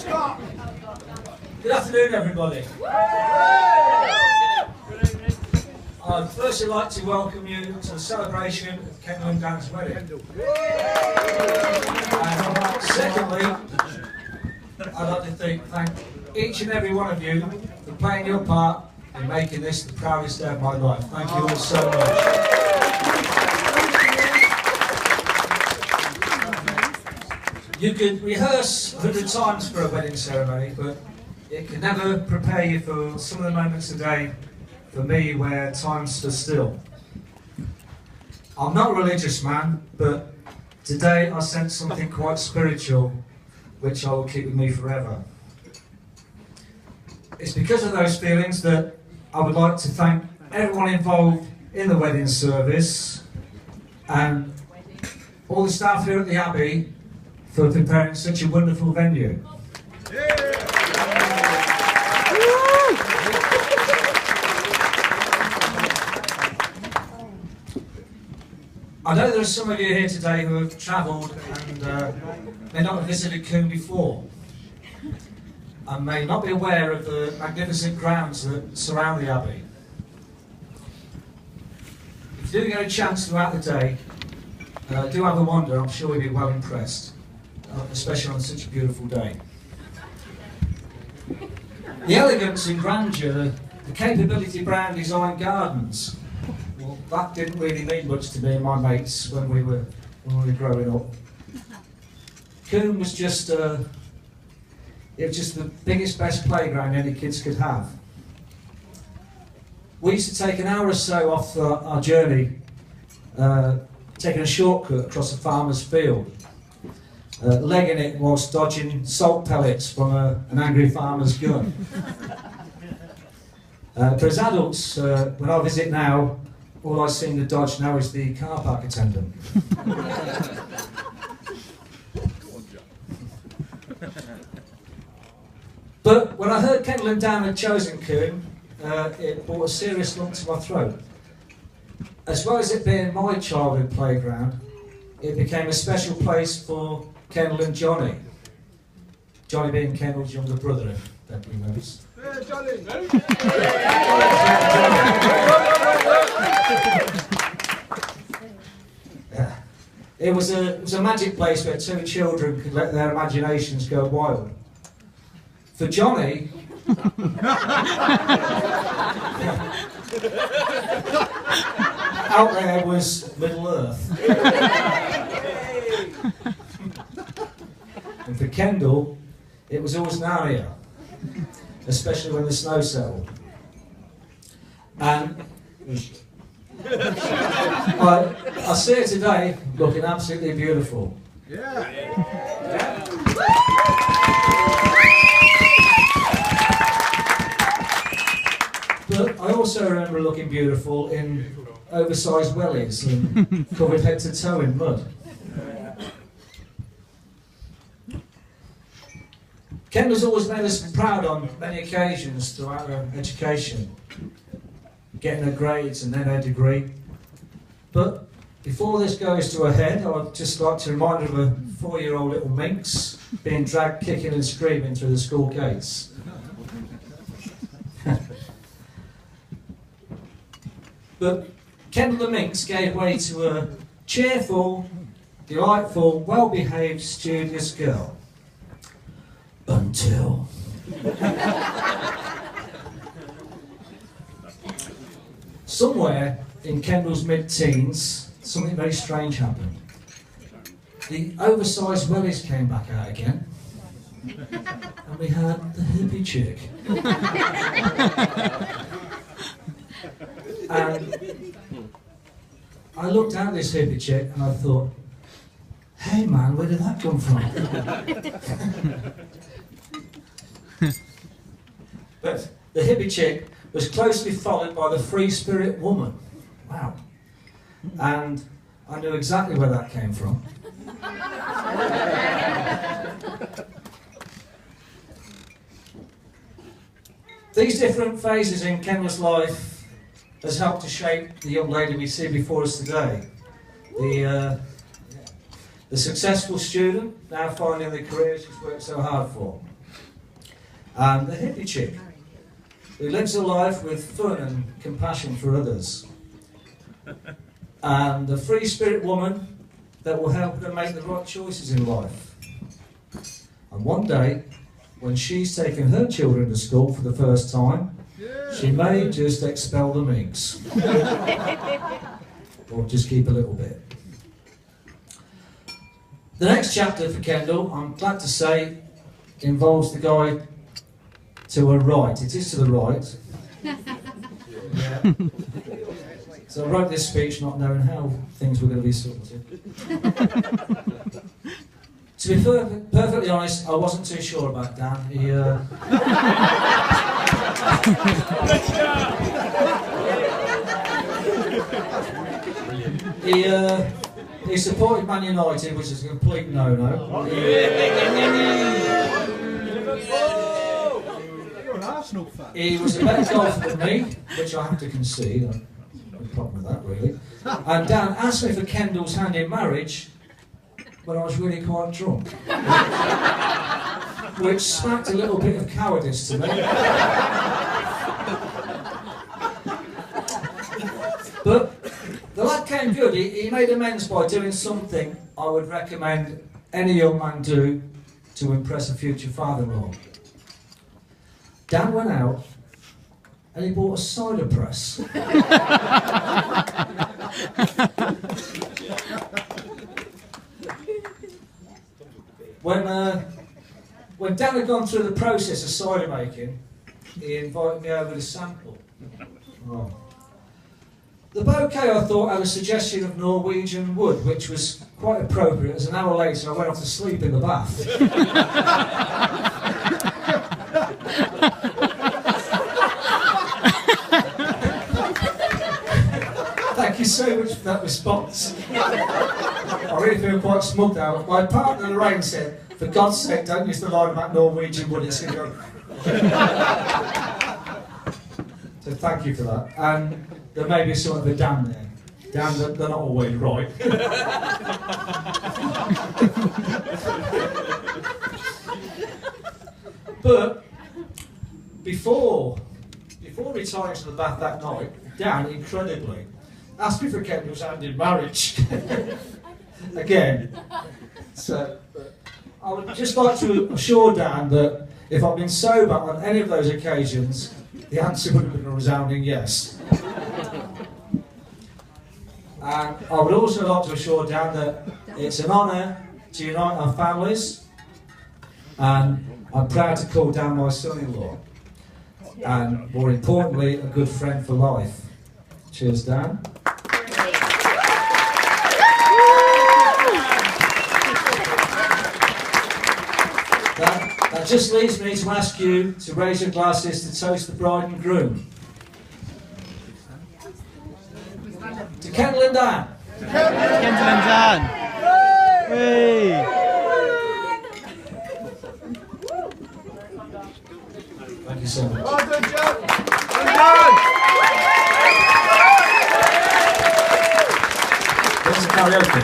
Good afternoon, everybody. I'd firstly like to welcome you to the celebration of Kendall and Dan's wedding. And secondly, I'd like to thank each and every one of you for playing your part in making this the proudest day of my life. Thank you all so much. You could rehearse 100 times for a wedding ceremony, but it can never prepare you for some of the moments today, for me, where time stood still. I'm not a religious man, but today I sense something quite spiritual, which I will keep with me forever. It's because of those feelings that I would like to thank everyone involved in the wedding service and all the staff here at the Abbey for preparing such a wonderful venue. I know there are some of you here today who have travelled and may not have visited Combe before, and may not be aware of the magnificent grounds that surround the Abbey. If you do get a chance throughout the day, do have a wander. I'm sure you'll be well impressed, especially on such a beautiful day. The elegance and grandeur, the capability Brown designed gardens, well, that didn't really mean much to me and my mates when we were growing up. Combe was just the biggest, best playground any kids could have. We used to take an hour or so off our journey, taking a shortcut across a farmer's field, legging it whilst dodging salt pellets from an angry farmer's gun. But as adults, when I visit now, all I seem to dodge now is the car park attendant. But when I heard Kendall and Dan had chosen Combe, it brought a serious lump to my throat. As well as it being my childhood playground, it became a special place for Kendall and Johnny. Johnny being Kendall's younger brother, if that remembers. Yeah, Johnny! Yeah. It was a magic place where two children could let their imaginations go wild. For Johnny, out there was Middle Earth. And for Kendall, it was always Narnia, especially when the snow settled. And I see her today looking absolutely beautiful. Yeah. But I also remember looking beautiful in oversized wellies and covered head to toe in mud. Kendall's always made us proud on many occasions throughout her education, getting her grades and then her degree. But before this goes to her head, I'd just like to remind her of a 4-year-old little minx being dragged kicking and screaming through the school gates. But Kendall the minx gave way to a cheerful, delightful, well-behaved, studious girl. Until... somewhere in Kendall's mid-teens, something very strange happened. The oversized wellies came back out again, and we had the hippie chick. And I looked at this hippie chick and I thought, hey man, where did that come from? But the hippie chick was closely followed by the free spirit woman. Wow. And I knew exactly where that came from. These different phases in Kendall's life has helped to shape the young lady we see before us today. The successful student, now finding the career she's worked so hard for. and the hippie chick, who lives a life with fun and compassion for others, and the free spirit woman that will help her make the right choices in life. And one day, when she's taken her children to school for the first time, she may just expel the minx. Or just keep a little bit. The next chapter for Kendall, I'm glad to say, involves the guy to her right. It is to the right. Yeah. So I wrote this speech not knowing how things were going to be sorted. To be perfectly honest, I wasn't too sure about Dan. He supported Man United, which is a complete no-no. You're an Arsenal fan. He was a better golfer than me, which I have to concede. No problem with that, really. And Dan asked me for Kendall's hand in marriage when I was really quite drunk, which smacked a little bit of cowardice to me. But the lad came good. He made amends by doing something I would recommend any young man do to impress a future father-in-law. Dan went out and he bought a cider press. When Dan had gone through the process of cider making, he invited me over to sample. Oh. The bouquet, I thought, had a suggestion of Norwegian wood, which was quite appropriate, as an hour later I went off to sleep in the bath. Thank you so much for that response. I really feel quite smug now. My partner Lorraine said, for God's sake, don't use the line about Norwegian wood, it's going to go... So thank you for that. And there may be sort of a Dan there. Dan, they're not always right. But before retiring to the bath that night, Dan, incredibly, asked me for Kendall's hand in marriage. Again. So I would just like to assure Dan that if I've been sober on any of those occasions, the answer would have been a resounding yes. And I would also like to assure Dan that it's an honour to unite our families, and I'm proud to call Dan my son-in-law, and more importantly, a good friend for life. Cheers, Dan. That just leaves me to ask you to raise your glasses to toast the bride and groom. To Kendall and Dan. Kendall and Dan. Hey. Thank you so much. Well done, Joe. Where's the karaoke?